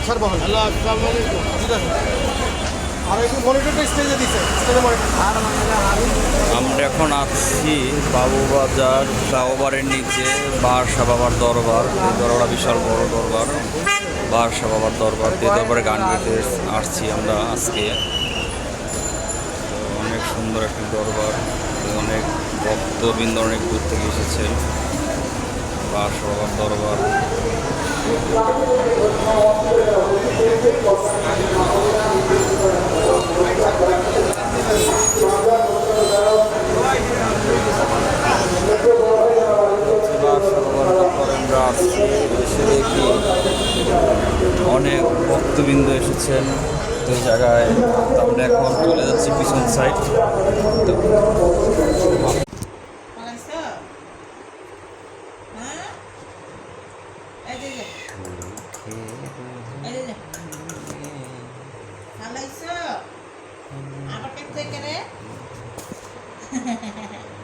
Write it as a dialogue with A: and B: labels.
A: Sir বলেন।
B: Hello, আসসালামু আলাইকুম।
A: জি স্যার। আর একটু মনিটরটা স্টেজে দিছে, স্টেজে মনিটর।
C: আমরা এখন আছি বাবুবাজার ফ্লাইওভারের নিচে বারসা বাবার দরবার। এই দরবারটা বিশাল বড় দরবার, বারসা বাবার দরবার। এই দরবারে গান গাইতে আসছি আমরা আজকে। তো অনেক সুন্দর একটি দরবার, অনেক ভক্তবৃন্দ অনেক দূর থেকে এসেছেন। বারসা বাবার দরবার। আমরা আসছি, এসে দেখি অনেক ভক্তবৃন্দ এসেছেন এই জায়গায়। আমরা এখন চলে যাচ্ছি পিছন সাইড। তো